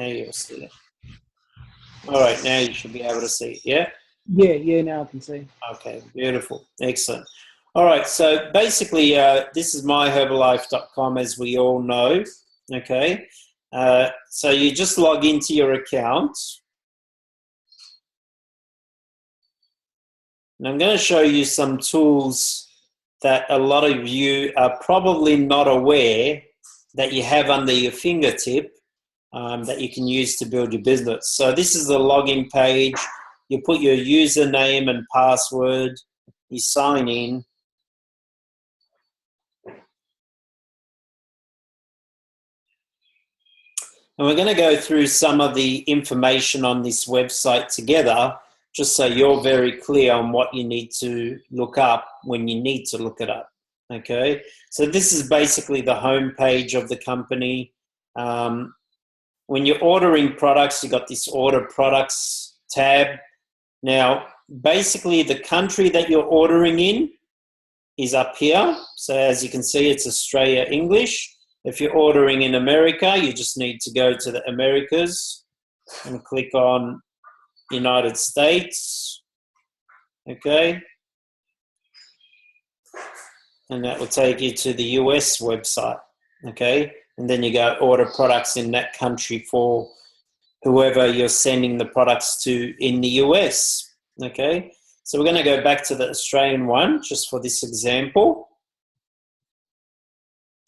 Now you'll see it. All right, now you should be able to see it, yeah? Yeah, now I can see. Okay, beautiful. Excellent. All right, so basically, this is myherbalife.com, as we all know, okay? So you just log into your account. And I'm going to show you some tools that a lot of you are probably not aware that you have under your fingertip that you can use to build your business. So this is the login page. You put your username and password, you sign in. And we're going to go through some of the information on this website together, just so you're very clear on what you need to look up when you need to look it up. Okay, so this is basically the home page of the company. When you're ordering products, you've got this order products tab. Now, basically the country that you're ordering in is up here. So as you can see, it's Australia English. If you're ordering in America, you just need to go to the Americas and click on United States. Okay. And that will take you to the US website. Okay. And then you go order products in that country for whoever you're sending the products to in the US. Okay. So we're going to go back to the Australian one just for this example.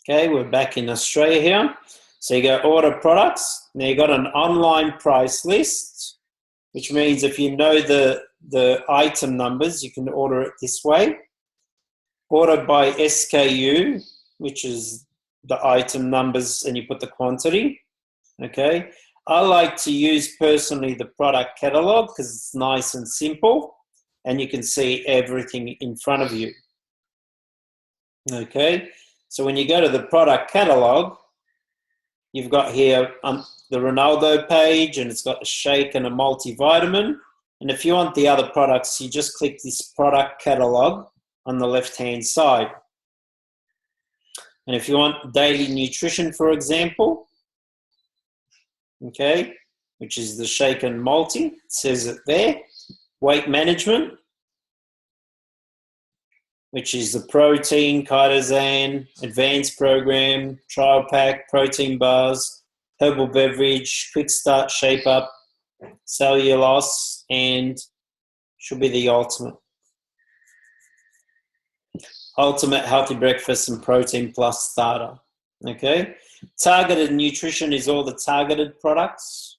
Okay, we're back in Australia here. So you go order products. Now you got an online price list, which means if you know the item numbers, you can order it this way. Order by SKU, which is the item numbers, and you put the quantity. Okay. I like to use personally the product catalog because it's nice and simple and you can see everything in front of you. Okay. So when you go to the product catalog, you've got here the Ronaldo page, and it's got a shake and a multivitamin. And if you want the other products, you just click this product catalog on the left-hand side. And if you want daily nutrition, for example, okay, which is the shake and multi, it says it there. Weight management, which is the protein, chitosan, advanced program, trial pack, protein bars, herbal beverage, quick start, shape up, cellular loss, and should be the ultimate healthy breakfast and protein plus starter. Okay. Targeted nutrition is all the targeted products.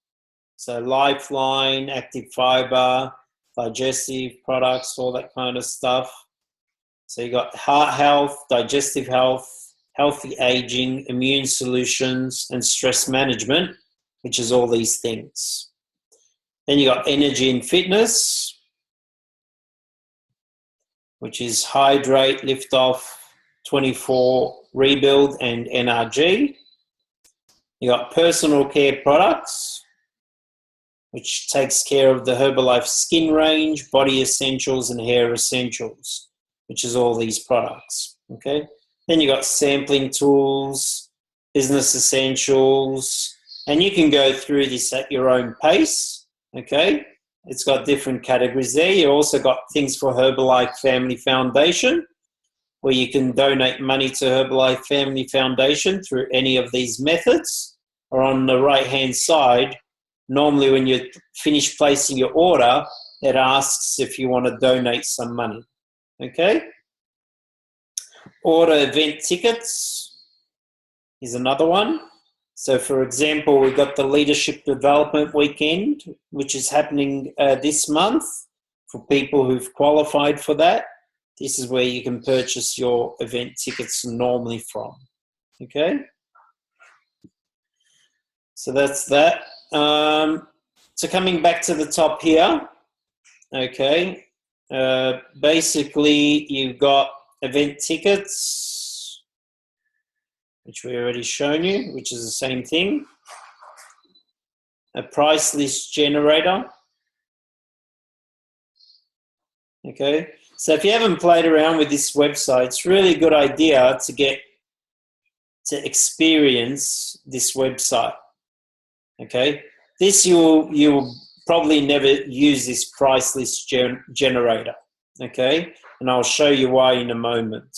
So Lifeline, Active Fiber, digestive products, all that kind of stuff. So you got heart health, digestive health, healthy aging, immune solutions, and stress management, which is all these things. Then you got energy and fitness, which is hydrate, lift off, 24, rebuild, and NRG. You got personal care products, which takes care of the Herbalife skin range, body essentials, and hair essentials, which is all these products, okay? Then you got sampling tools, business essentials, and you can go through this at your own pace, okay? It's got different categories there. You also got things for Herbalife Family Foundation, where you can donate money to Herbalife Family Foundation through any of these methods. Or on the right-hand side, normally when you finish placing your order, it asks if you want to donate some money. Okay. Order event tickets is another one. So, for example, we've got the Leadership Development Weekend, which is happening this month for people who've qualified for that. This is where you can purchase your event tickets normally from. Okay. So that's that. So coming back to the top here, okay. Basically, you've got event tickets, which we already shown you, which is the same thing. A price list generator. Okay, so if you haven't played around with this website, it's really a good idea to get to experience this website. Okay, this you'll probably never use this price list generator. Okay, and I'll show you why in a moment.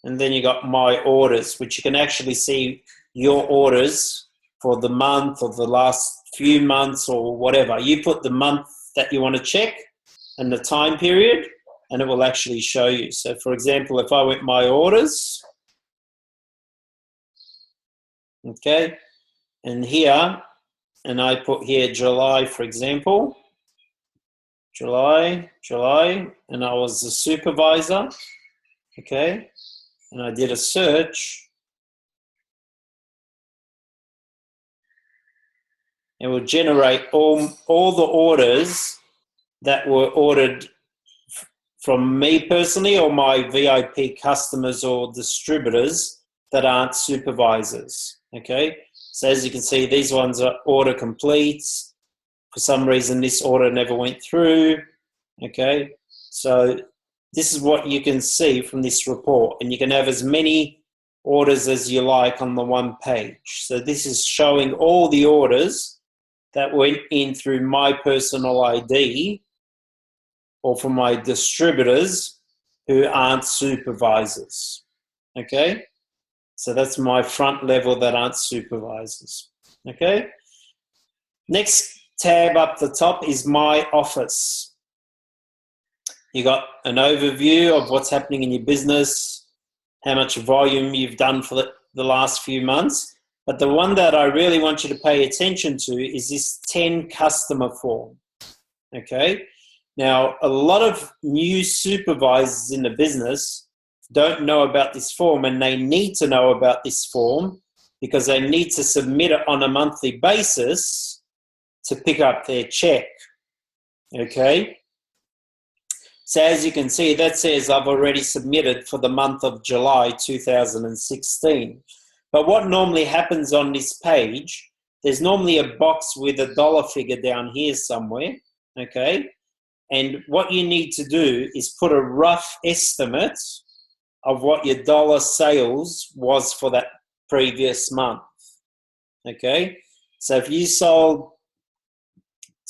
And then you got my orders, which you can actually see your orders for the month or the last few months or whatever. You put the month that you want to check and the time period, and it will actually show you. So for example, if I went my orders, okay, and here, and I put here July, for example, July, and I was the supervisor, okay, and I did a search, it will generate all the orders that were ordered from me personally or my VIP customers or distributors that aren't supervisors, okay? So as you can see, these ones are order completes. For some reason, this order never went through, okay? So this is what you can see from this report, and you can have as many orders as you like on the one page. So this is showing all the orders that went in through my personal ID or from my distributors who aren't supervisors, okay? So that's my front level that aren't supervisors, okay? Next tab up the top is My Office. You got an overview of what's happening in your business, how much volume you've done for the last few months. But the one that I really want you to pay attention to is this 10 customer form, okay? Now, a lot of new supervisors in the business don't know about this form, and they need to know about this form because they need to submit it on a monthly basis to pick up their check, okay? So as you can see, that says I've already submitted for the month of July 2016. But what normally happens on this page, there's normally a box with a dollar figure down here somewhere, okay? And what you need to do is put a rough estimate of what your dollar sales was for that previous month, okay? So if you sold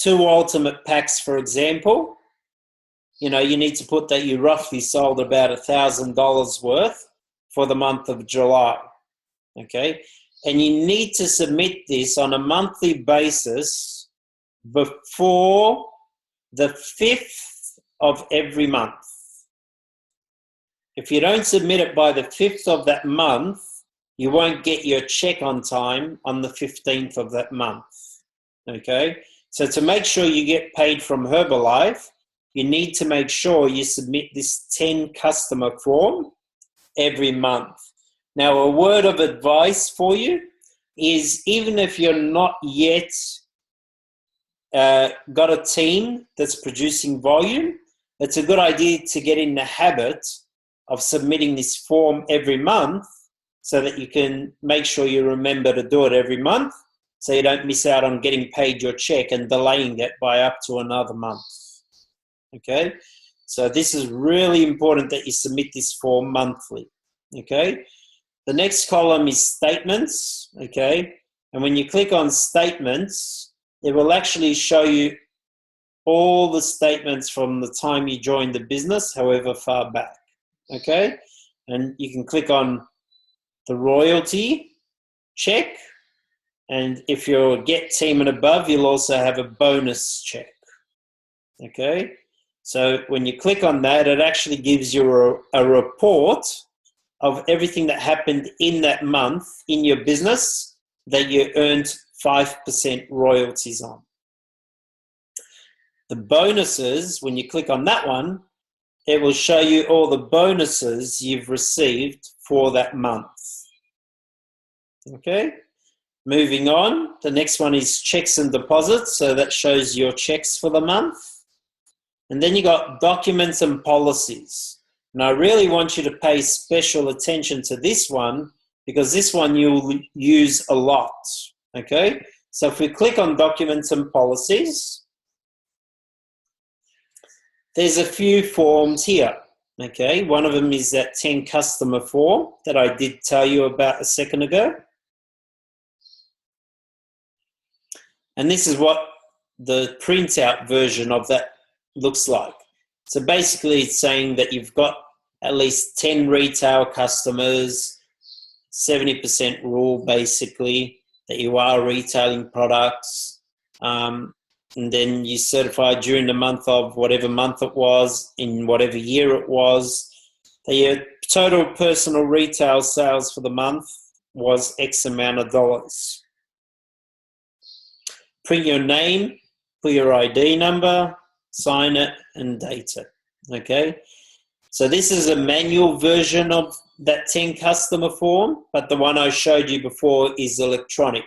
2 ultimate packs, for example, you know, you need to put that you roughly sold about $1,000 worth for the month of July, okay? And you need to submit this on a monthly basis before the 5th of every month. If you don't submit it by the 5th of that month, you won't get your check on time on the 15th of that month, okay? So to make sure you get paid from Herbalife, you need to make sure you submit this 10 customer form every month. Now, a word of advice for you is even if you're not yet got a team that's producing volume, it's a good idea to get in the habit of submitting this form every month so that you can make sure you remember to do it every month so you don't miss out on getting paid your check and delaying it by up to another month. Okay, so this is really important that you submit this form monthly. Okay, the next column is statements. Okay, and when you click on statements, it will actually show you all the statements from the time you joined the business, however far back. Okay, and you can click on the royalty check, and if you're Get Team and above, you'll also have a bonus check. Okay. So when you click on that, it actually gives you a report of everything that happened in that month in your business that you earned 5% royalties on. The bonuses, when you click on that one, it will show you all the bonuses you've received for that month. Okay, moving on. The next one is checks and deposits. So that shows your checks for the month. And then you got documents and policies. And I really want you to pay special attention to this one because this one you'll use a lot, okay? So if we click on documents and policies, there's a few forms here, okay? One of them is that 10 customer form that I did tell you about a second ago. And this is what the printout version of that looks like. So basically it's saying that you've got at least 10 retail customers, 70% rule basically, that you are retailing products, and then you certify during the month of whatever month it was, in whatever year it was, that your total personal retail sales for the month was X amount of dollars. Print your name, put your ID number, sign it, and date it. Okay? So this is a manual version of that 10 customer form, but the one I showed you before is electronic.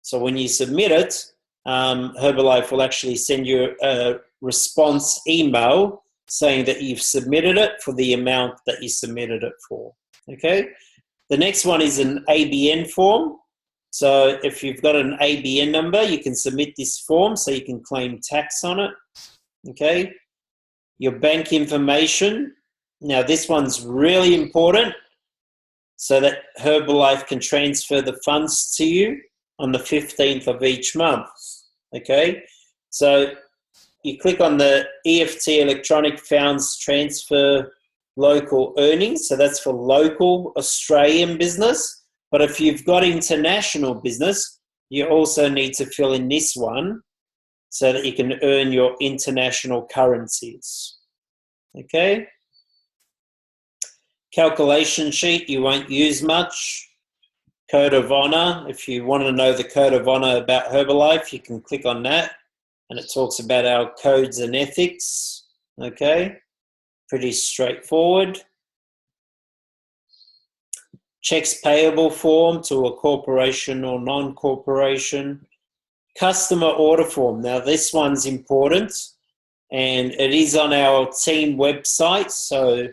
So when you submit it, Herbalife will actually send you a response email saying that you've submitted it for the amount that you submitted it for. Okay? The next one is an ABN form. So if you've got an ABN number, you can submit this form so you can claim tax on it. Okay? Your bank information. Now this one's really important so that Herbalife can transfer the funds to you on the 15th of each month. Okay? So you click on the EFT electronic funds transfer local earnings. So that's for local Australian business. But if you've got international business, you also need to fill in this one so that you can earn your international currencies. Okay? Calculation sheet, you won't use much. Code of honor, if you want to know the code of honor about Herbalife, you can click on that. And it talks about our codes and ethics. Okay? Pretty straightforward. Checks payable form to a corporation or non-corporation. Customer order form. Now this one's important and it is on our team website, so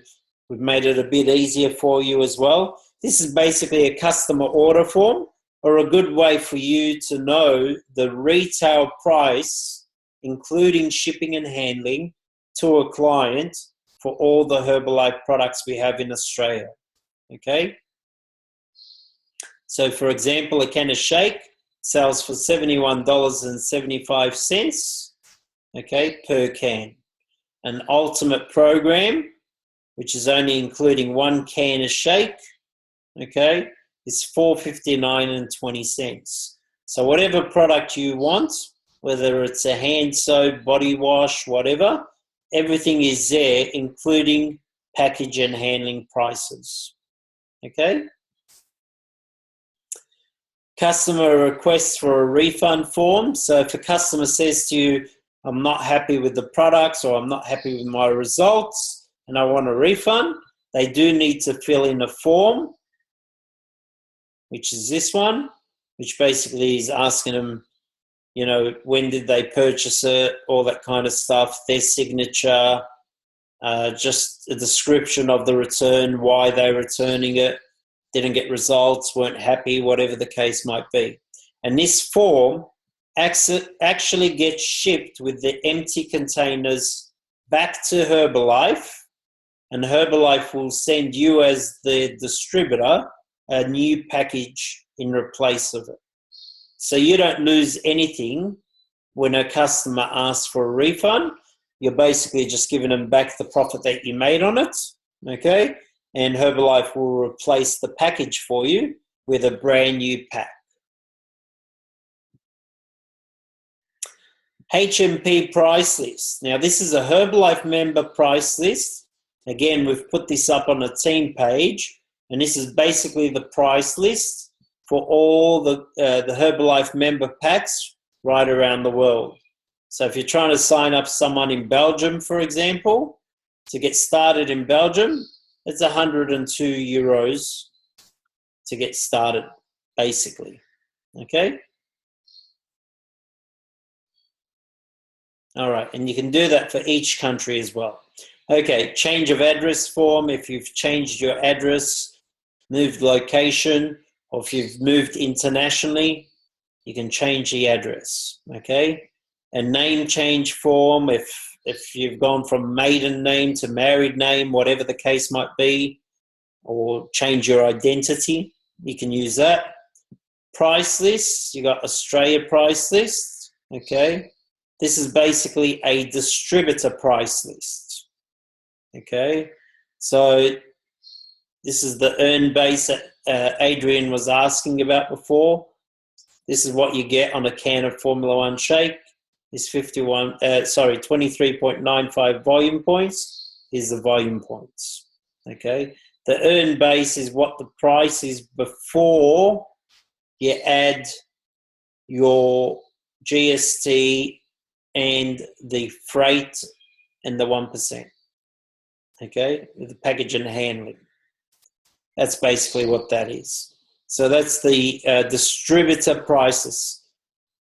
we've made it a bit easier for you as well. This is basically a customer order form, or a good way for you to know the retail price, including shipping and handling, to a client for all the Herbalife products we have in Australia. Okay? So for example, a can of shake sells for $71.75, okay, per can. An ultimate program, which is only including one can of shake, okay, is $4.59.20. So whatever product you want, whether it's a hand soap, body wash, whatever, everything is there, including package and handling prices. Okay? Customer requests for a refund form. So if a customer says to you, I'm not happy with the products or I'm not happy with my results and I want a refund, they do need to fill in a form, which is this one, which basically is asking them, you know, when did they purchase it, all that kind of stuff, their signature, just a description of the return, why they're returning it, didn't get results, weren't happy, whatever the case might be. And this form actually gets shipped with the empty containers back to Herbalife, and Herbalife will send you as the distributor a new package in replace of it. So you don't lose anything when a customer asks for a refund. You're basically just giving them back the profit that you made on it, okay? And Herbalife will replace the package for you with a brand new pack. HMP price list. Now this is a Herbalife member price list. Again, we've put this up on the team page, and this is basically the price list for all the Herbalife member packs right around the world. So if you're trying to sign up someone in Belgium, for example, to get started in Belgium, it's 102 euros to get started, basically. Okay? All right, and you can do that for each country as well. Okay, change of address form. If you've changed your address, moved location, or if you've moved internationally, you can change the address. Okay? A name change form. If you've gone from maiden name to married name, whatever the case might be, or change your identity, you can use that. price list. You got Australia price list. Okay. This is basically a distributor price list. Okay. So this is the earn base that Adrian was asking about before. This is what you get on a can of Formula One shake. Is 23.95 volume points is the volume points. Okay. The earn base is what the price is before you add your GST and the freight and the 1%. Okay, the package and handling. That's basically what that is. So that's the distributor prices.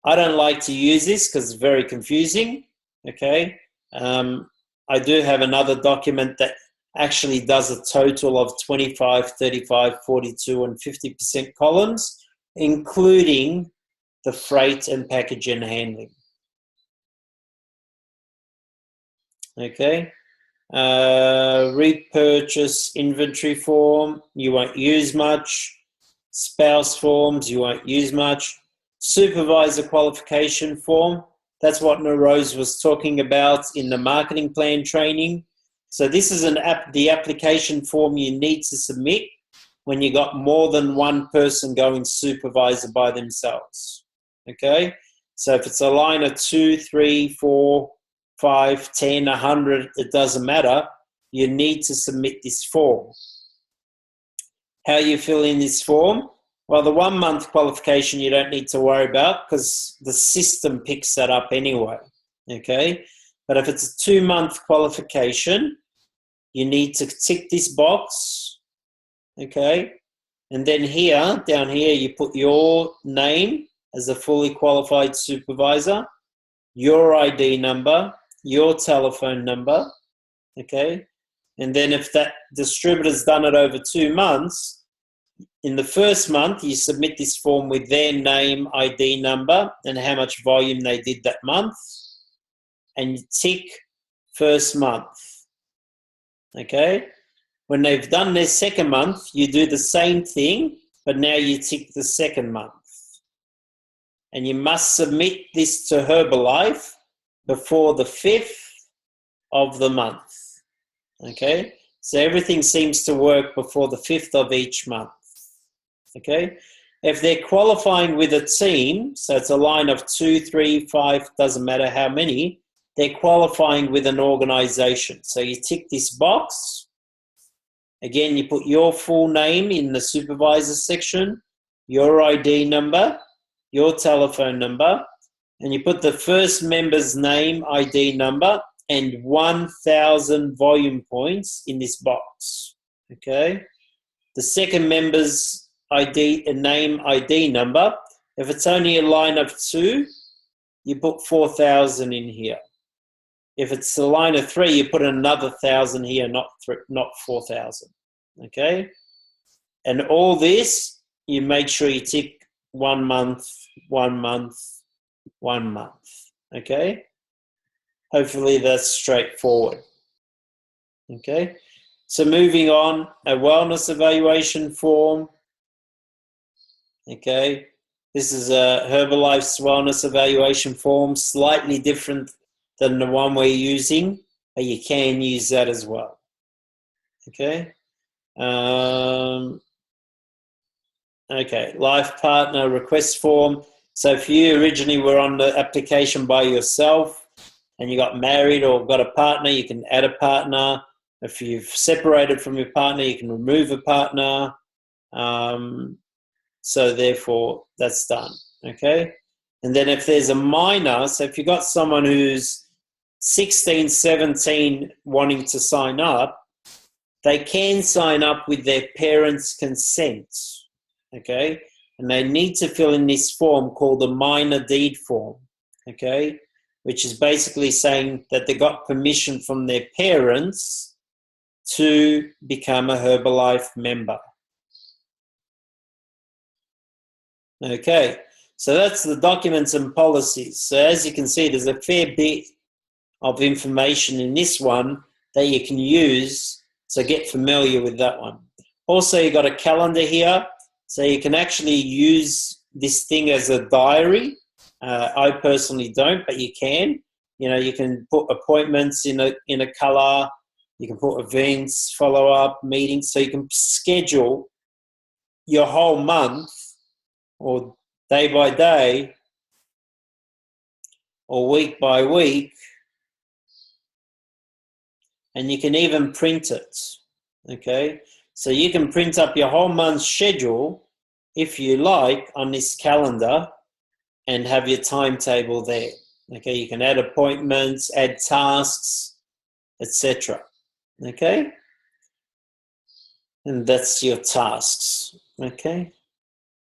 I don't like to use this because it's very confusing. Okay, I do have another document that actually does a total of 25, 35, 42, and 50% columns, including the freight and package and handling. Okay. Repurchase inventory form, you won't use much. Spouse forms, you won't use much. Supervisor qualification form, that's what Narose was talking about in the marketing plan training. So this is the application form you need to submit when you got more than one person going supervisor by themselves. Okay, so if it's a line of 2, 3, 4, 5, 10, 100, it doesn't matter. You need to submit this form. How you fill in this form? Well, the 1 month qualification you don't need to worry about because the system picks that up anyway. Okay, but if it's a 2 month qualification, you need to tick this box. Okay, and then here, down here, you put your name as a fully qualified supervisor, your ID number, your telephone number, okay? And then if that distributor's done it over 2 months, in the first month, you submit this form with their name, ID number, and how much volume they did that month, and you tick first month, okay? When they've done their second month, you do the same thing, but now you tick the second month. And you must submit this to Herbalife before the 5th of the month. Okay? So everything seems to work before the 5th of each month. Okay? If they're qualifying with a team, so it's a line of 2, 3, 5, doesn't matter how many, they're qualifying with an organization. So you tick this box. Again, you put your full name in the supervisor section, your ID number, your telephone number, and you put the first member's name, ID number, and 1,000 volume points in this box. Okay? The second member's ID, name, ID number, if it's only a line of 2, you put 4,000 in here. If it's a line of 3, you put another 1,000 here, not 4,000. Okay? And all this, you make sure you tick 1 month, 1 month, 1 month. Okay? Hopefully that's straightforward. Okay? So moving on, a wellness evaluation form. Okay? This is a Herbalife's wellness evaluation form, slightly different than the one we're using, but you can use that as well. Okay? Okay, life partner request form. So if you originally were on the application by yourself and you got married or got a partner, you can add a partner. If you've separated from your partner, you can remove a partner. So therefore, that's done. Okay? And then if there's a minor, so if you've got someone who's 16, 17 wanting to sign up, they can sign up with their parents' consent. Okay? And they need to fill in this form called the minor deed form. Okay? Which is basically saying that they got permission from their parents to become a Herbalife member. Okay, so that's the documents and policies. So as you can see, there's a fair bit of information in this one that you can use, so get familiar with that one. Also, you've got a calendar here, so you can actually use this thing as a diary. I personally don't, but you can. You can put appointments in a color. You can put events, follow-up, meetings. So you can schedule your whole month or day by day or week by week. And you can even print it, okay? So you can print up your whole month's schedule, if you like, on this calendar and have your timetable there, okay? You can add appointments, add tasks, etc., okay? And that's your tasks, okay?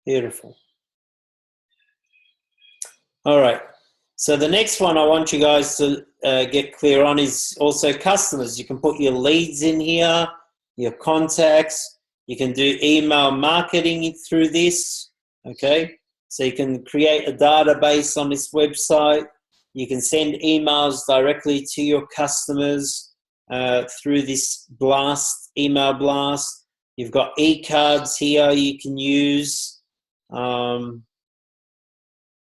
Beautiful. All right. So the next one I want you guys to get clear on is also customers. You can put your leads in here, your contacts. You can do email marketing through this, okay? So you can create a database on this website. You can send emails directly to your customers through this blast, email blast. You've got e-cards here you can use.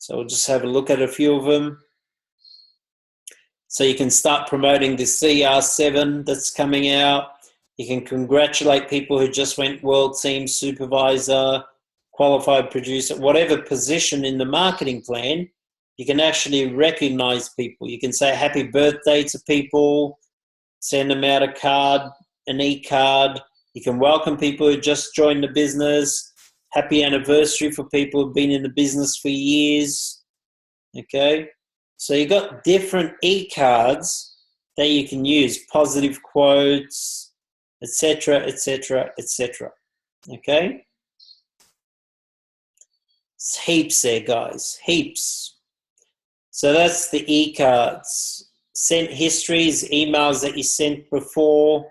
So we'll just have a look at a few of them. So you can start promoting the CR7 that's coming out. You can congratulate people who just went World Team Supervisor, Qualified Producer, whatever position in the marketing plan. You can actually recognize people. You can say happy birthday to people, send them out a card, an e-card. You can welcome people who just joined the business. Happy anniversary for people who've been in the business for years, okay? So you've got different e-cards that you can use, positive quotes, etc., etc., etc., okay? It's heaps there, guys, heaps. So that's the e-cards. Sent histories, emails that you sent before,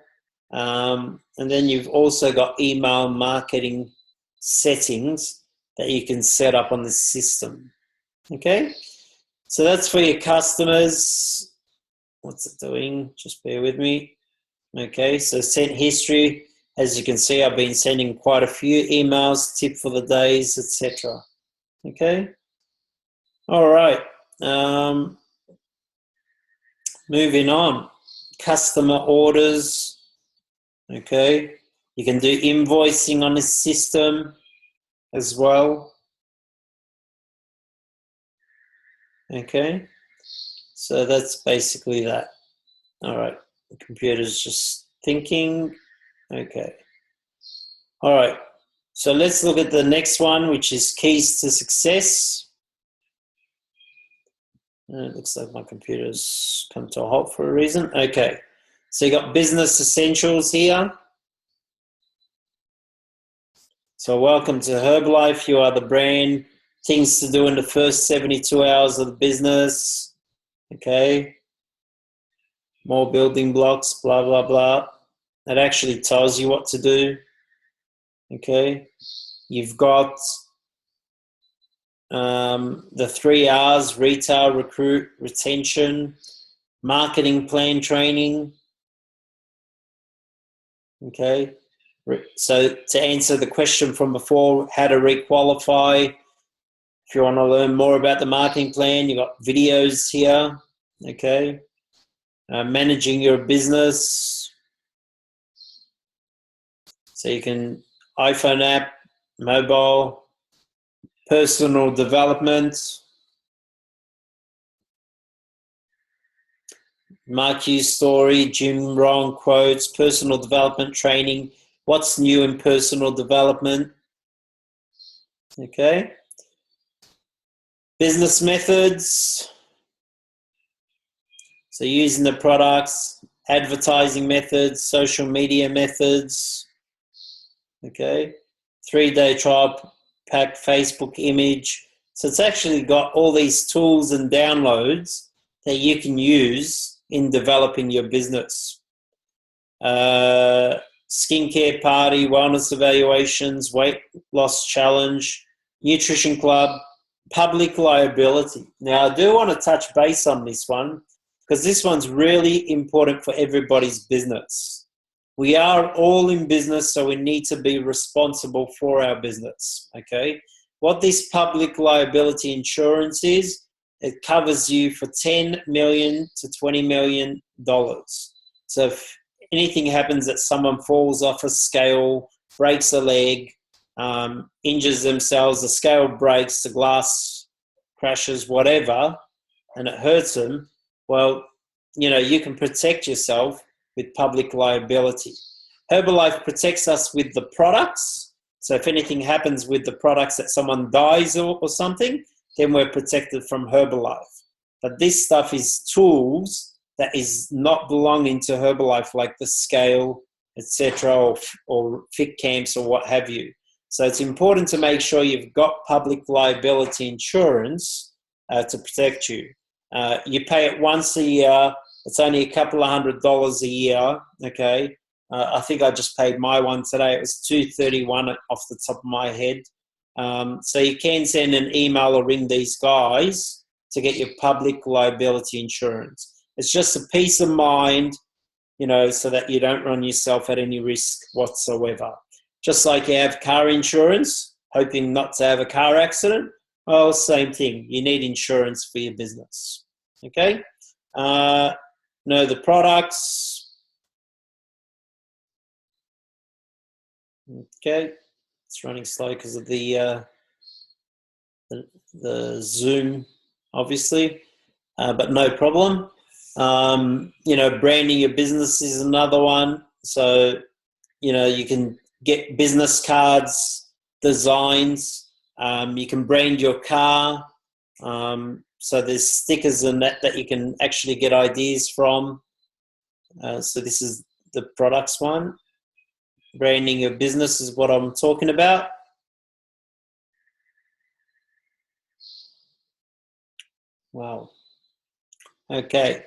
and then you've also got email marketing settings that you can set up on the system, okay? So that's for your customers. What's it doing? Just bear with me. Okay, so sent history. As you can see, I've been sending quite a few emails, tip for the days, etc. Okay? All right. Moving on. Customer orders. Okay. You can do invoicing on this system as well. Okay. So that's basically that. All right. The computer's just thinking. Okay. All right. So let's look at the next one, which is keys to success. It looks like my computer's come to a halt for a reason. Okay. So you got business essentials here. So welcome to Herbalife. You are the brand. Things to do in the first 72 hours of the business. Okay. More building blocks, blah, blah, blah. It actually tells you what to do. Okay. You've got the 3 R's: retail, recruit, retention, marketing plan training. Okay. So to answer the question from before, how to requalify, if you want to learn more about the marketing plan, you've got videos here. Okay. Managing your business. So you can iPhone app, mobile, personal development, Mark Hughes story, Jim Rohn quotes, personal development training, what's new in personal development. Okay. Business methods. So using the products, advertising methods, social media methods. Okay. 3-day trial pack, Facebook image. So it's actually got all these tools and downloads that you can use in developing your business. Skincare party, wellness evaluations, weight loss challenge, nutrition club, public liability. Now, I do want to touch base on this one because this one's really important for everybody's business. We are all in business, so we need to be responsible for our business, okay? what this public liability insurance is, it covers you for $10 million to $20 million. So if anything happens, that someone falls off a scale, breaks a leg, injures themselves, the scale breaks, the glass crashes, whatever, and it hurts them, well, you can protect yourself with public liability. Herbalife protects us with the products. So if anything happens with the products, that someone dies or something, then we're protected from Herbalife. But this stuff is tools that is not belonging to Herbalife, like the scale, etc., or fit camps or what have you. So it's important to make sure you've got public liability insurance to protect you. You pay it once a year. It's only a couple of $100 a year, okay? I think I just paid my one today. It was $231 off the top of my head. So you can send an email or ring these guys to get your public liability insurance. It's just a peace of mind, so that you don't run yourself at any risk whatsoever. Just like you have car insurance, hoping not to have a car accident, well, same thing. You need insurance for your business, okay? Know the products. Okay, it's running slow because of the Zoom, obviously, but no problem. Branding your business is another one. So, you can get business cards, designs. You can brand your car. So there's stickers and that you can actually get ideas from. So this is the products one. Branding your business is what I'm talking about. Wow. Okay.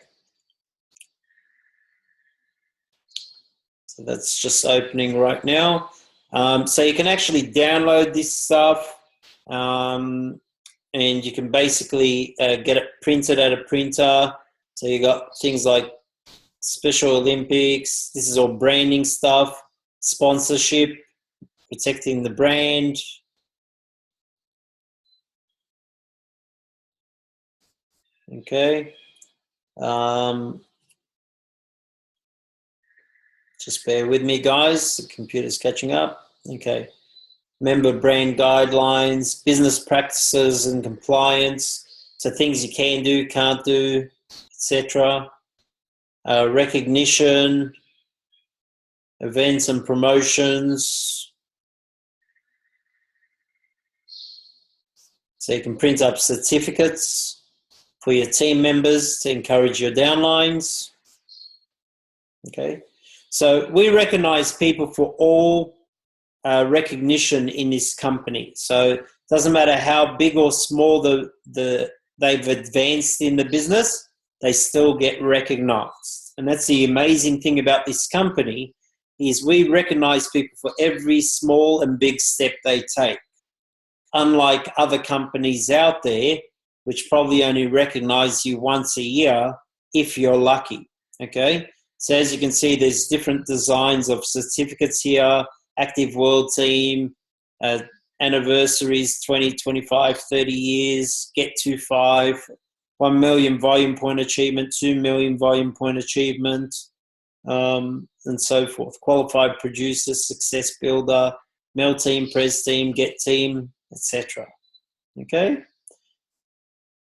So that's just opening right now. So you can actually download this stuff, and you can basically get it printed at a printer. So you got things like Special Olympics. This is all branding stuff, sponsorship, protecting the brand. Okay. Just bear with me, guys. The computer's catching up. Okay. Member brand guidelines, business practices and compliance. So things you can do, can't do, etc. Recognition, events and promotions. So you can print up certificates for your team members to encourage your downlines. Okay. So we recognize people for all recognition in this company. So it doesn't matter how big or small they've advanced in the business, they still get recognized. And that's the amazing thing about this company, is we recognize people for every small and big step they take. Unlike other companies out there, which probably only recognize you once a year if you're lucky, okay? So as you can see, there's different designs of certificates here, active world team, anniversaries, 20, 25, 30 years, get to 5, 1 million volume point achievement, 2 million volume point achievement, and so forth. Qualified producer, success builder, Mel team, Pres team, get team, etc. Okay?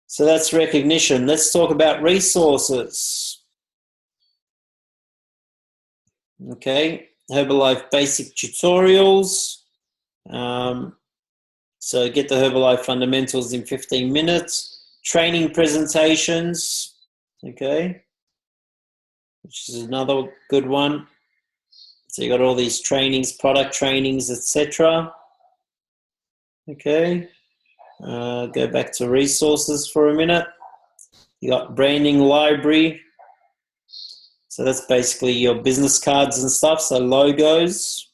So that's recognition. Let's talk about resources. Okay, Herbalife basic tutorials. So get the Herbalife fundamentals in 15 minutes. Training presentations. Okay, which is another good one. So you got all these trainings, product trainings, etc. Okay, go back to resources for a minute. You got branding library. So that's basically your business cards and stuff, so logos.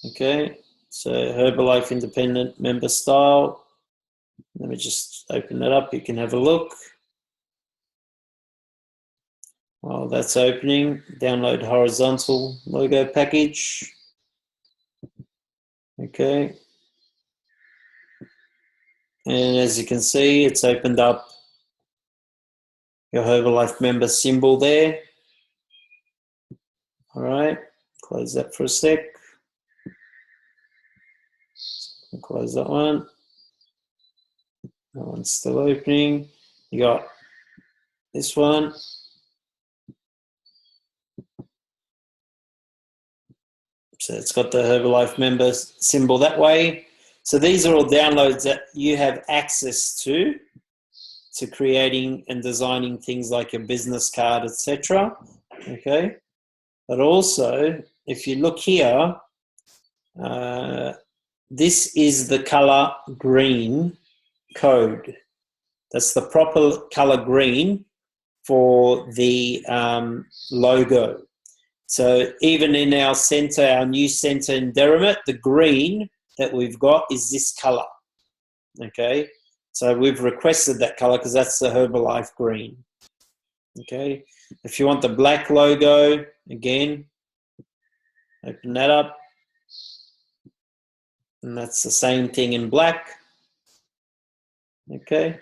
Okay, so Herbalife Independent Member Style. Let me just open that up, you can have a look. While that's opening, download horizontal logo package. Okay. And as you can see, it's opened up your Herbalife member symbol there. All right, close that for a sec. Close that one. That one's still opening. You got this one. So it's got the Herbalife member symbol that way. So these are all downloads that you have access to creating and designing things like your business card, etc. Okay, but also if you look here, this is the color green code. That's the proper color green for the logo. So even in our center, our new center in Derrimut, the green that we've got is this color. Okay, so we've requested that color because that's the Herbalife green. Okay, if you want the black logo, again, open that up. And that's the same thing in black. Okay.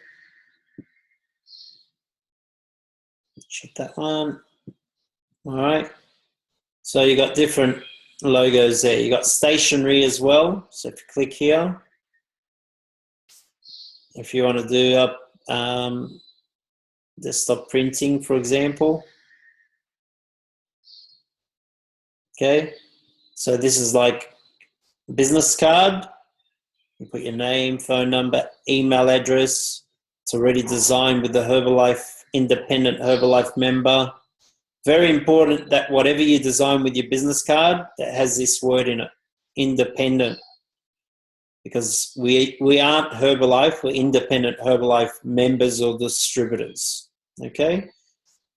Check that one. All right. So you got different logos there. You got stationery as well. So if you click here, if you want to do up desktop printing, for example. Okay. So this is like a business card. You put your name, phone number, email address. It's already designed with the Herbalife, independent Herbalife member. Very important that whatever you design with your business card, that has this word in it, independent. Because we aren't Herbalife, we're independent Herbalife members or distributors. Okay?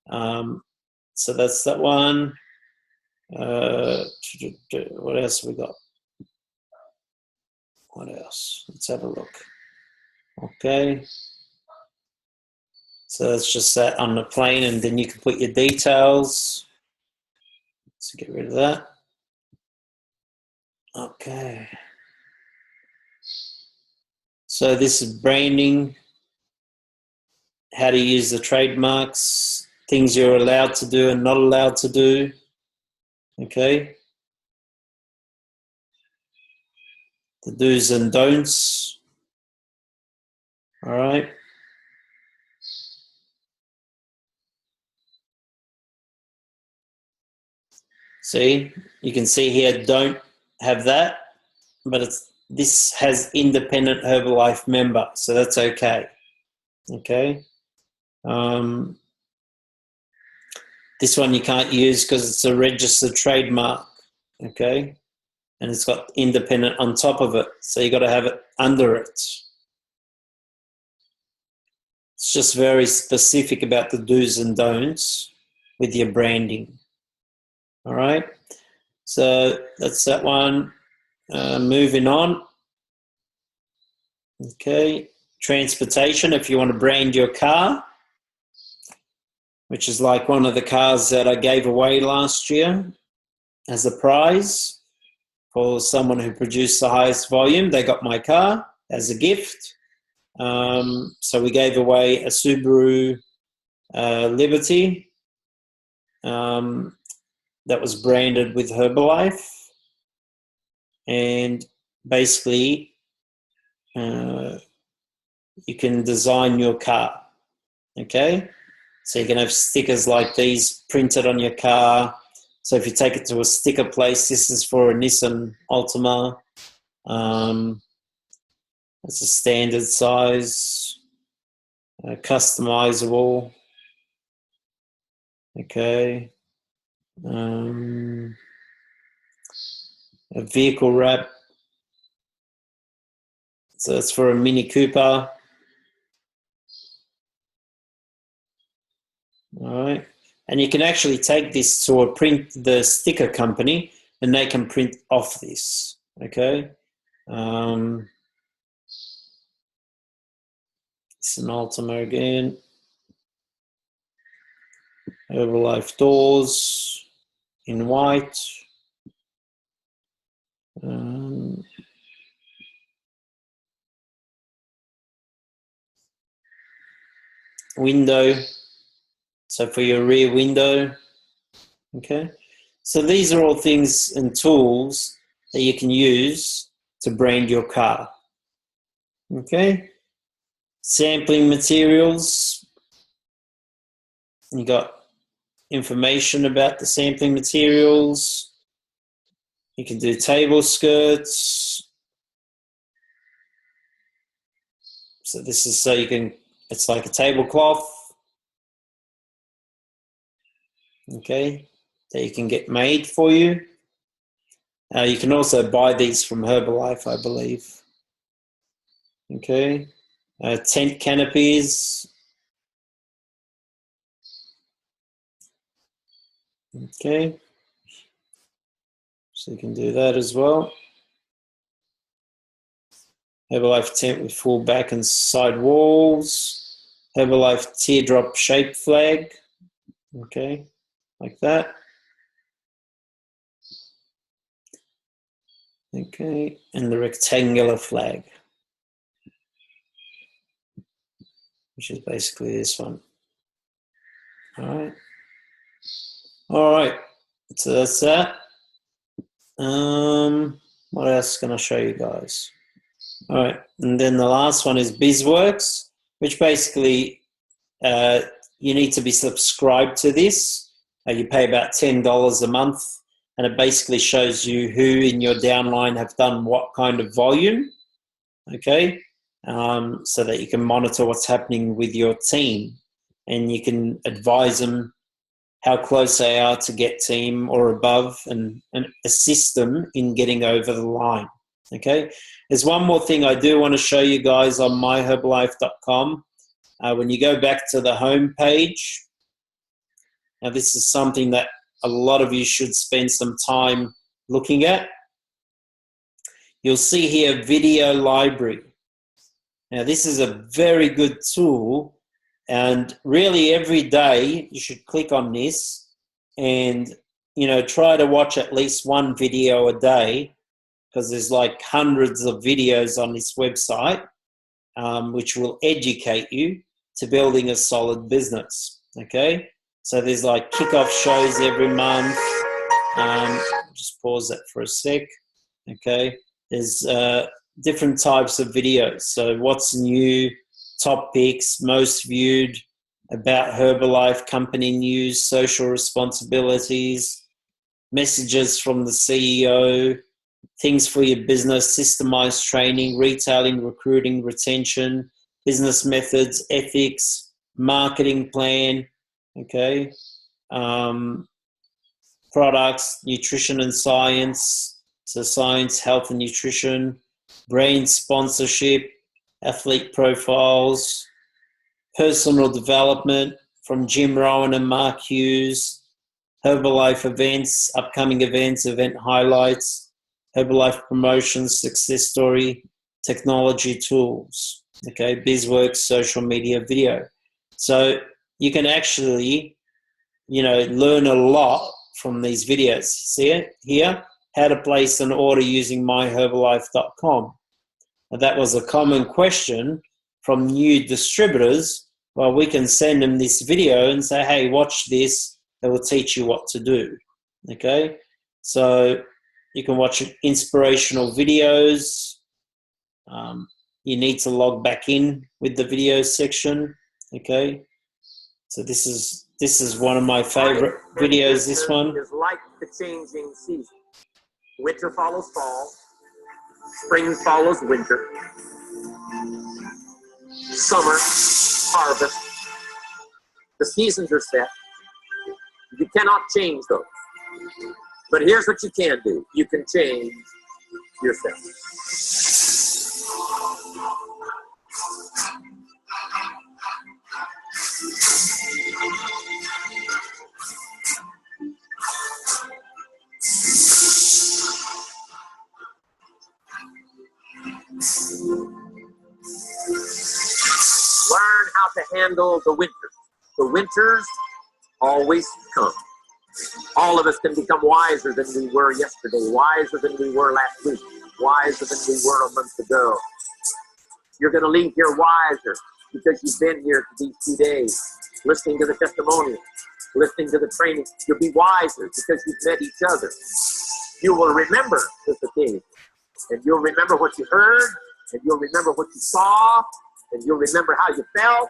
So that's that one. What else have we got? What else? Let's have a look. Okay. So that's just that on the plane, and then you can put your details. So get rid of that. Okay. So this is branding, how to use the trademarks, things you're allowed to do and not allowed to do. Okay. The do's and don'ts. All right. See, you can see here, don't have that, but this has independent Herbalife member, so that's okay. Okay. This one you can't use because it's a registered trademark. Okay. And it's got independent on top of it, so you got to have it under it. It's just very specific about the do's and don'ts with your branding. All right. So that's that one. Moving on. Okay. Transportation, if you want to brand your car, which is like one of the cars that I gave away last year as a prize for someone who produced the highest volume. They got my car as a gift. So we gave away a Subaru Liberty that was branded with Herbalife. And basically, you can design your car. Okay? So you can have stickers like these printed on your car. So if you take it to a sticker place, this is for a Nissan Altima. It's a standard size, customizable. Okay. A vehicle wrap. So it's for a Mini Cooper. All right. And you can actually take this to the sticker company and they can print off this. Okay. It's an Altima again. Herbalife doors in white. window. So for your rear window, okay? So these are all things and tools that you can use to brand your car, okay? Sampling materials. You got information about the sampling materials. You can do table skirts. So this is so you can, it's like a tablecloth, okay, that you can get made for you. You can also buy these from Herbalife, I believe. Okay, tent canopies. Okay, so you can do that as well. Herbalife tent with full back and side walls. Herbalife teardrop shape flag. Okay, like that. Okay, and the rectangular flag, which is basically this one. All right. So that's that. What else can I show you guys? All right, and then the last one is BizWorks, which basically you need to be subscribed to this. You pay about $10 a month, and it basically shows you who in your downline have done what kind of volume, okay, so that you can monitor what's happening with your team, and you can advise them how close they are to get team or above, and assist them in getting over the line, okay? There's one more thing I do want to show you guys on myherbalife.com. When you go back to the home page, now this is something that a lot of you should spend some time looking at. You'll see here video library. Now this is a very good tool, and really every day you should click on this and, you know, try to watch at least one video a day, because there's like hundreds of videos on this website, which will educate you to building a solid business, okay? So there's like kickoff shows every month. Just pause that for a sec, okay? There's different types of videos. So what's new, top picks, most viewed, about Herbalife, company news, social responsibilities, messages from the CEO, things for your business, systemized training, retailing, recruiting, retention, business methods, ethics, marketing plan, okay, products, nutrition and science, so science, health and nutrition, brand sponsorship, athlete profiles, personal development from Jim Rowan and Mark Hughes, Herbalife events, upcoming events, event highlights, Herbalife promotions, success story, technology tools, okay, BizWorks, social media, video. So you can actually, you know, learn a lot from these videos. See it here? How to place an order using myherbalife.com. And that was a common question from new distributors. Well, we can send them this video and say, hey, watch this. It will teach you what to do, okay? So you can watch inspirational videos. You need to log back in with the video section, okay? So this is one of my favorite videos, this one. Is like the changing season. Winter follows fall. Spring follows winter. Summer, harvest. The seasons are set. You cannot change those. But here's what you can do. You can change yourself. Learn how to handle the winters. The winters always come. All of us can become wiser than we were yesterday, wiser than we were last week, wiser than we were a month ago. You're going to leave here wiser. because you've been here for these 2 days, listening to the testimonials, listening to the training. You'll be wiser because you've met each other. You will remember this occasion, and you'll remember what you heard, and you'll remember what you saw, and you'll remember how you felt,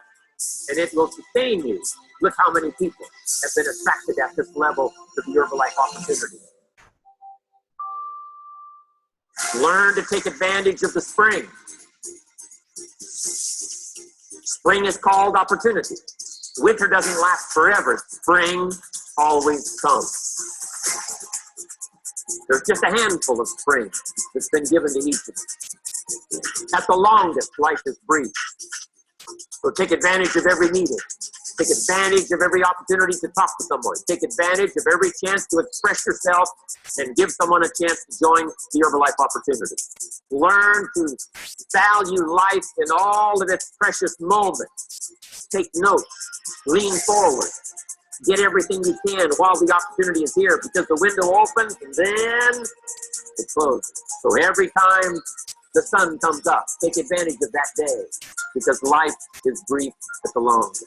and it will sustain you. Look how many people have been attracted at this level to the Herbalife opportunity. Learn to take advantage of the spring. Spring is called opportunity. Winter doesn't last forever. Spring always comes. There's just a handful of spring that's been given to each of us. At the longest, life is brief. So take advantage of every meeting. Take advantage of every opportunity to talk to someone. Take advantage of every chance to express yourself and give someone a chance to join the Herbalife opportunity. Learn to value life in all of its precious moments. Take notes. Lean forward. Get everything you can while the opportunity is here, because the window opens and then it closes. So every time the sun comes up, take advantage of that day, because life is brief at the longest.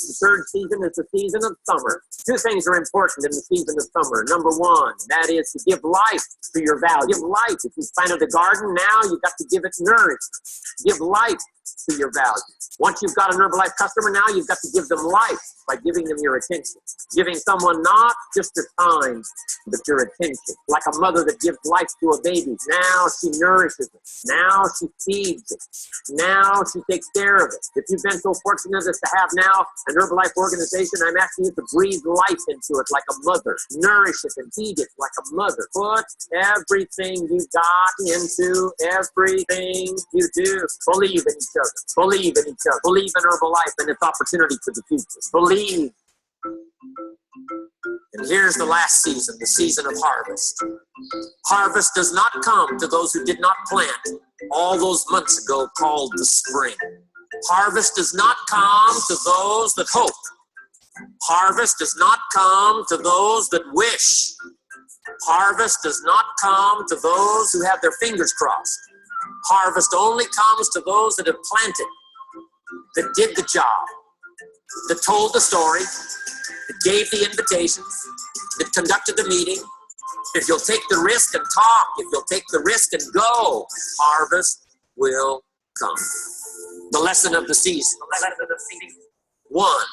The third season is the season of summer. Two things are important in the season of summer. Number one, that is to give life to your value. Give life. If you planted a garden, now you've got to give it nourishment. Give life to your value. Once you've got an Herbalife customer, now you've got to give them life by giving them your attention. Giving someone not just your time, but your attention. Like a mother that gives life to a baby. Now she nourishes it. Now she feeds it. Now she takes care of it. If you've been so fortunate as to have now an Herbalife organization, I'm asking you to breathe life into it like a mother. Nourish it and feed it like a mother. Put everything you got into everything you do. Believe in each other. Believe in each other. Believe in Herbalife and its opportunity for the future. Believe. And here's the last season, the season of harvest. Harvest does not come to those who did not plant all those months ago called the spring. Harvest does not come to those that hope. Harvest does not come to those that wish. Harvest does not come to those who have their fingers crossed. Harvest only comes to those that have planted, that did the job, that told the story, that gave the invitations, that conducted the meeting. If you'll take the risk and talk, if you'll take the risk and go, harvest will come. The lesson of the season. One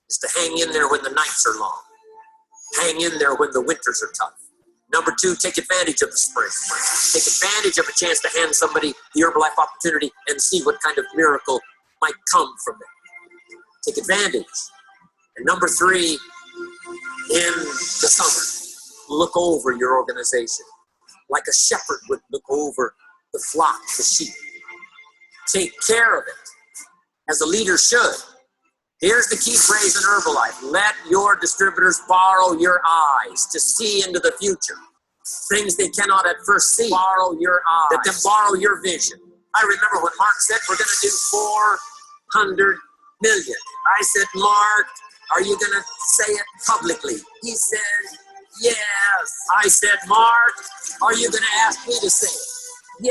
is to hang in there when the nights are long. Hang in there when the winters are tough. Number two, take advantage of the spring. Take advantage of a chance to hand somebody the Herbalife opportunity and see what kind of miracle might come from it. Take advantage. And number three, in the summer, look over your organization like a shepherd would look over the flock, the sheep. Take care of it as a leader should. Here's the key phrase in Herbalife. Let your distributors borrow your eyes to see into the future. Things they cannot at first see. Borrow your eyes. Let them borrow your vision. I remember when Mark said we're going to do 400 million. I said, Mark, are you going to say it publicly? He said, yes. I said, Mark, are you going to ask me to say it?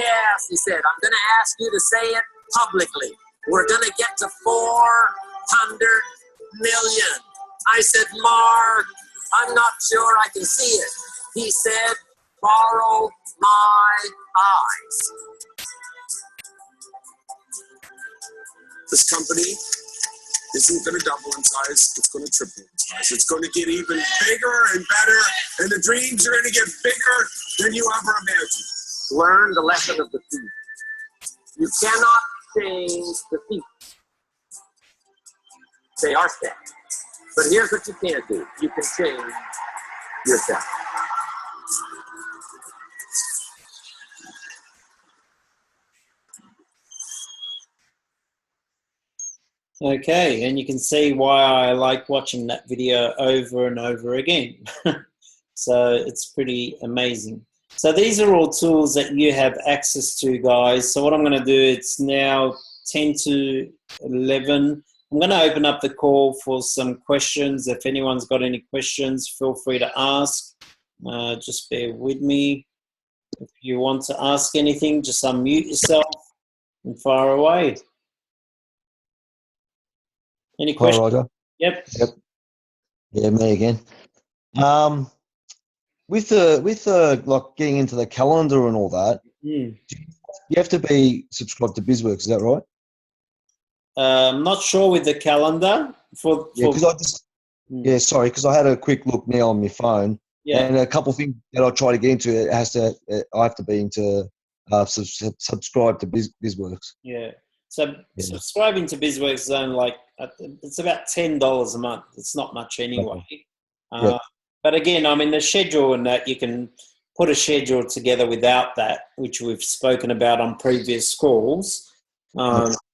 Yes, he said, I'm going to ask you to say it publicly. We're going to get to 400 million. I said, Mark, I'm not sure I can see it. He said, borrow my eyes. This company isn't going to double in size, it's going to triple in size. It's going to get even bigger and better, and the dreams are going to get bigger than you ever imagined. Learn the lesson of the season. You cannot change the season. They are set. But here's what you can do. You can change yourself. Okay, and you can see why I like watching that video over and over again. So it's pretty amazing. So these are all tools that you have access to, guys. So what I'm going to do, it's now 10 to 11. I'm going to open up the call for some questions. If anyone's got any questions, feel free to ask. Just bear with me. If you want to ask anything, just unmute yourself and fire away. Any Hi, questions? Roger. Yep. Yep. Yeah, me again. With the like getting into the calendar and all that, Mm. you have to be subscribed to BizWorks. Is that right? I'm not sure with the calendar for Yeah, because I just sorry, because I had a quick look now on my phone, yeah. and a couple of things that I try to get into. I have to be into subscribe to BizWorks. Yeah. So Yeah. subscribing to BizWorks is only like it's about $10 a month. It's not much anyway. Yeah. But again, I mean the schedule and that you can put a schedule together without that, which we've spoken about on previous calls,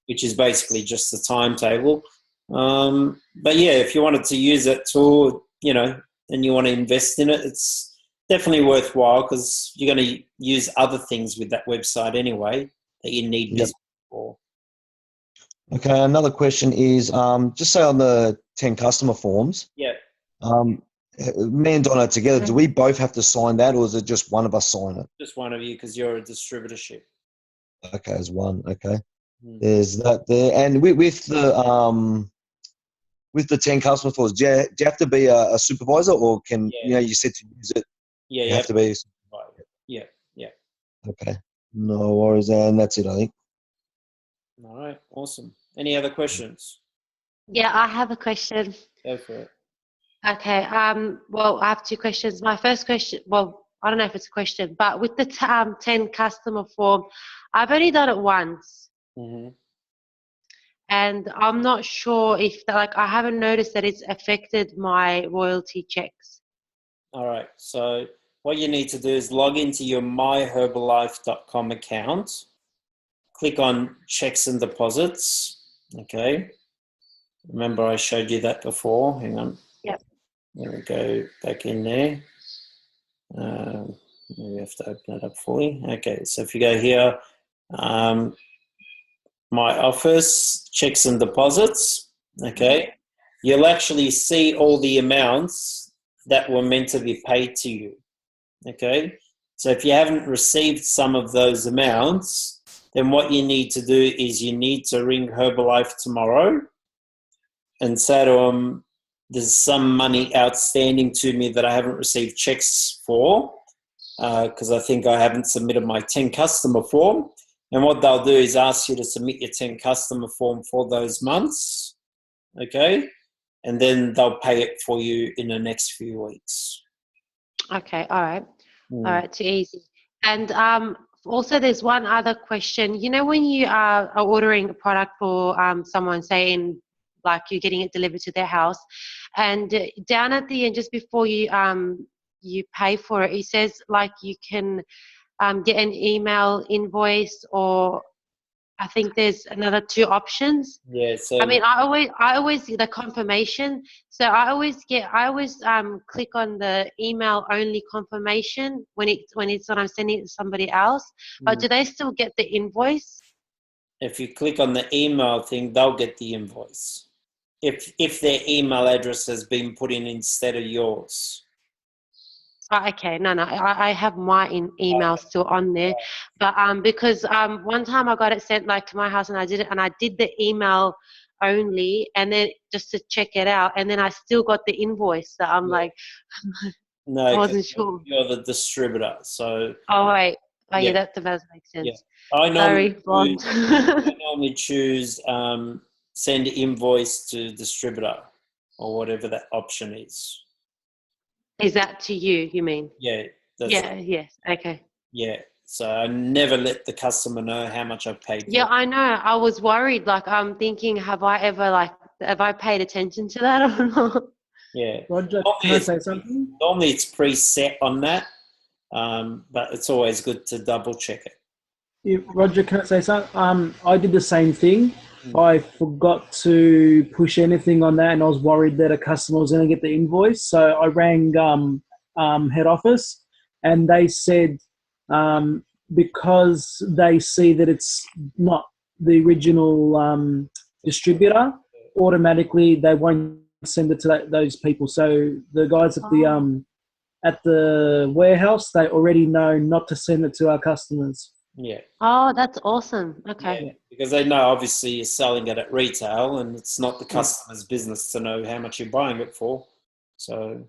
which is basically just the timetable. But yeah, if you wanted to use that tool, and you want to invest in it, it's definitely worthwhile because you're going to use other things with that website anyway that you need Yep. BizWorks for. Okay. Another question is, just say on the 10 customer forms, Yeah. me and Donna together, do we both have to sign that, or is it just one of us sign it? Just one of you because you're a distributorship. Okay, as one. Okay. Mm. There's that there. And with the 10 customer forms, do you have to be a supervisor, or can you said to use it? Yeah, You have to be. Yeah, yeah. Okay. No worries, and that's it, I think. All right, awesome. Any other questions? Yeah, I have a question. Go for it. Okay. Well, I have two questions. My first question, well, I don't know if it's a question, but with the 10 customer form, I've only done it once. Mm-hmm. And I'm not sure if, I haven't noticed that it's affected my royalty checks. All right, so what you need to do is log into your myherbalife.com account, click on checks and deposits, okay? Remember I showed you that before, hang on. Yep. There we go, back in there. We have to open it up fully. Okay, so if you go here, my office, checks and deposits, okay, you'll actually see all the amounts that were meant to be paid to you, okay? So if you haven't received some of those amounts, then what you need to do is you need to ring Herbalife tomorrow and say to them, there's some money outstanding to me that I haven't received checks for because I think I haven't submitted my 10 customer form. And what they'll do is ask you to submit your 10 customer form for those months, okay? And then they'll pay it for you in the next few weeks. Okay, all right. All right, too easy. And also there's one other question. You know, when you are ordering a product for someone, saying like you're getting it delivered to their house, and down at the end, just before you pay for it, it says like you can get an email invoice, or I think there's another two options. Yeah, so I mean, I always get the confirmation. So I always click on the email only confirmation when I'm sending it to somebody else. But do they still get the invoice? if you click on the email thing, they'll get the invoice. If their email address has been put in instead of yours. Oh, okay, no, I have my email still on there, but because one time I got it sent like to my house, and I did the email only, and then just to check it out, and then I still got the invoice. So I'm like, No, I wasn't sure. you're the distributor, so. Oh wait, Yeah. that does make sense. Yeah. I Sorry, normally choose send invoice to distributor or whatever that option is. Is that to you? You mean? Yeah. Yes. Okay. Yeah. So I never let the customer know how much I've paid. Yeah, I know. I was worried. Like, I'm thinking, have I paid attention to that or not? Yeah. Roger, can I say something? Normally it's preset on that, but it's always good to double check it. Yeah, Roger, can I say something? I did the same thing. I forgot to push anything on that, and I was worried that a customer was going to get the invoice. So I rang head office, and they said because they see that it's not the original distributor, automatically they won't send it to those people. So the guys at the warehouse, they already know not to send it to our customers. Yeah. Oh, that's awesome. Okay. Yeah, because they know obviously you're selling it at retail, and it's not the customer's business to know how much you're buying it for. So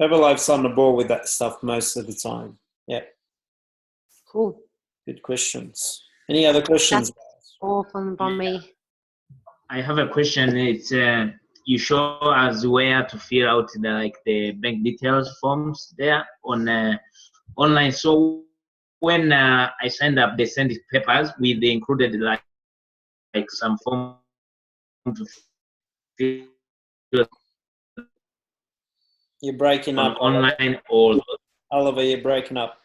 Herbalife's on the ball with that stuff most of the time. Yeah, Cool. good questions. Any other questions? All from me. I have a question. It's you show us where to fill out the bank details forms there on online. So when I signed up, they send the papers with the included like some form to fill You're breaking on up, online or Oliver. You're breaking up.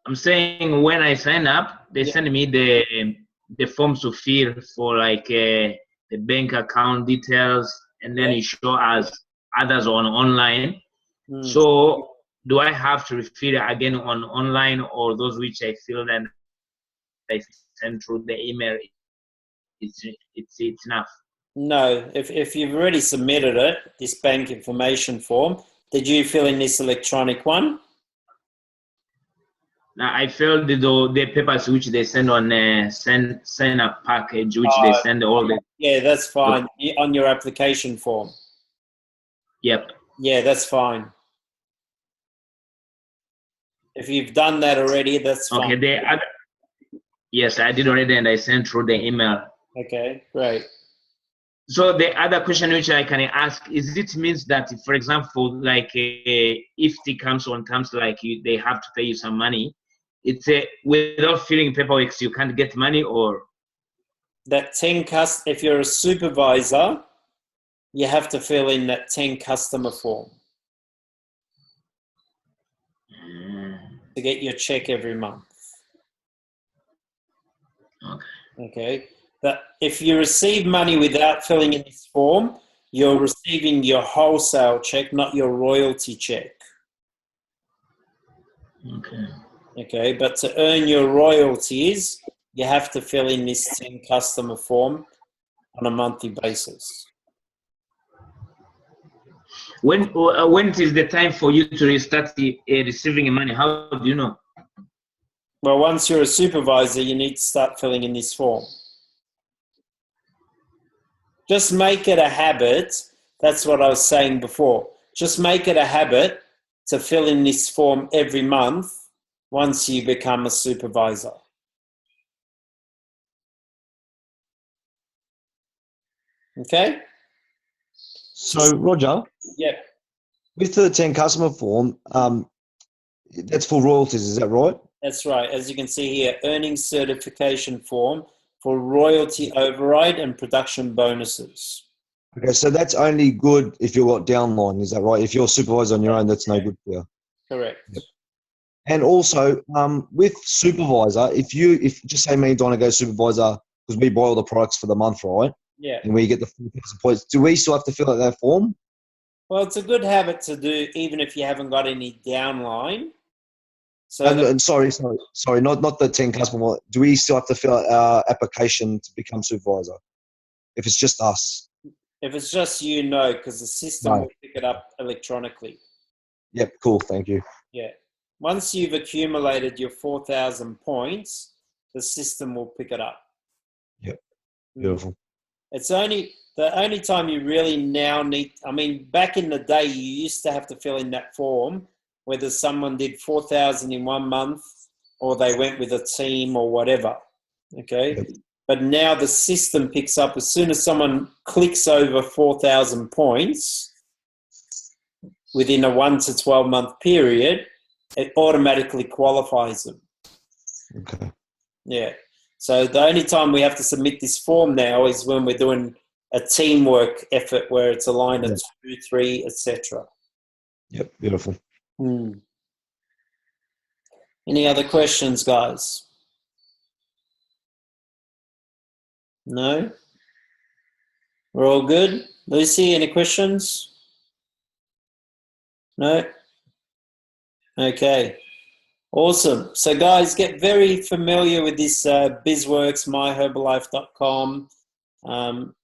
I'm saying when I sign up, they Yeah. send me the forms to fill for like the bank account details, and then Yeah. you show us others on online. Mm. So do I have to refill again on online, or those which I filled and I send through the email? It's enough. No, if you've already submitted it, this bank information form, did you fill in this electronic one? Now I filled the papers which they send on send a package which they send all the. Yeah, that's fine. On your application form. Yep. Yeah, that's fine. If you've done that already, that's fine. Okay. Yes, I did already, and I sent through the email. Okay, great. So the other question which I can ask is, it means that, for example, like if it comes on terms like they have to pay you some money, it's without filling paperwork, you can't get money, or That 10 if you're a supervisor, you have to fill in that 10 customer form to get your check every month. okay. Okay. But if you receive money without filling in this form, you're receiving your wholesale check, not your royalty check. Okay. Okay. But to earn your royalties, you have to fill in this 10 customer form on a monthly basis. When it is the time for you to restart receiving money? How do you know? Well, once you're a supervisor, you need to start filling in this form. Just make it a habit. That's what I was saying before. Just make it a habit to fill in this form every month once you become a supervisor. Okay? So, Roger, Yep. with the 10 customer form, that's for royalties, is that right? That's right. As you can see here, earnings certification form for royalty override and production bonuses. Okay, so that's only good if you've got downline, is that right? If you're a supervisor on your own, that's no good for you. Correct. Yep. And also, with supervisor, if just say me and Donna go supervisor, because we buy all the products for the month, right? Yeah. And we get the 4,000 points, do we still have to fill out that form? Well, it's a good habit to do even if you haven't got any downline. So And sorry, not the 10 customer. Do we still have to fill out our application to become supervisor? If it's just us? if it's just you, no, because the system No. will pick it up electronically. Yep, cool, thank you. Yeah. Once you've accumulated your 4,000 points, the system will pick it up. Yep, beautiful. It's the only time you really now need, I mean, back in the day, you used to have to fill in that form, whether someone did 4,000 in 1 month or they went with a team or whatever. Okay. Yep. But now the system picks up as soon as someone clicks over 4,000 points within a 1 to 12 month period, it automatically qualifies them. Okay. Yeah. So the only time we have to submit this form now is when we're doing a teamwork effort where it's a line of 2, 3, etc. Yep, beautiful. Any other questions, guys? No? We're all good? Lucy, any questions? No? Okay. Awesome. So, guys, get very familiar with this BizWorks, myherbalife.com.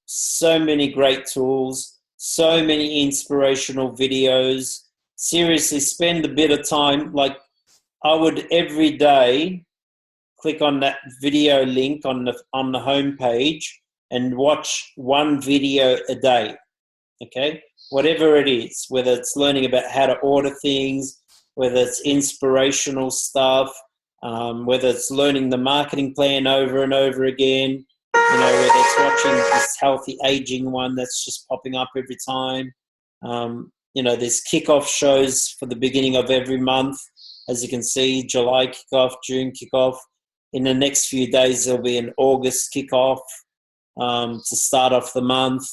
So many great tools, so many inspirational videos. Seriously, spend a bit of time. Like, I would every day click on that video link on the home page and watch one video a day. Okay, whatever it is, whether it's learning about how to order things, whether it's inspirational stuff, whether it's learning the marketing plan over and over again, whether it's watching this healthy aging one that's just popping up every time. There's kickoff shows for the beginning of every month. As you can see, July kickoff, June kickoff. In the next few days, there'll be an August kickoff to start off the month.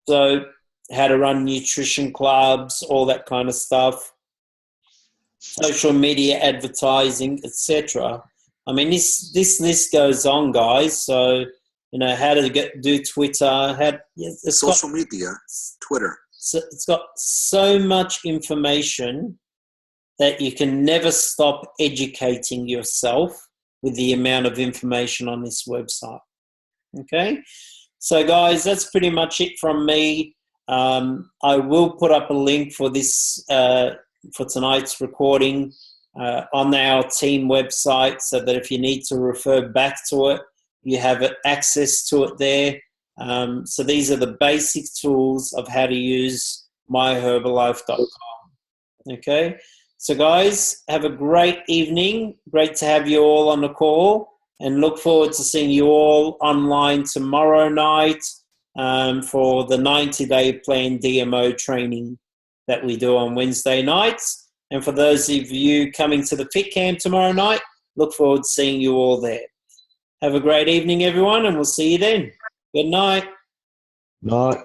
So how to run nutrition clubs, all that kind of stuff, social media advertising, etc. I mean, this list goes on, guys. So how to do Twitter, social media, Twitter. So it's got so much information that you can never stop educating yourself with the amount of information on this website. Okay, so guys, that's pretty much it from me. I will put up a link for this for tonight's recording on our team website, so that if you need to refer back to it, you have access to it there. So these are the basic tools of how to use myherbalife.com. Okay, so guys, have a great evening. Great to have you all on the call, and look forward to seeing you all online tomorrow night for the 90-day plan DMO training that we do on Wednesday nights. And for those of you coming to the Fit Camp tomorrow night, look forward to seeing you all there. Have a great evening, everyone, and we'll see you then. Good night. Night.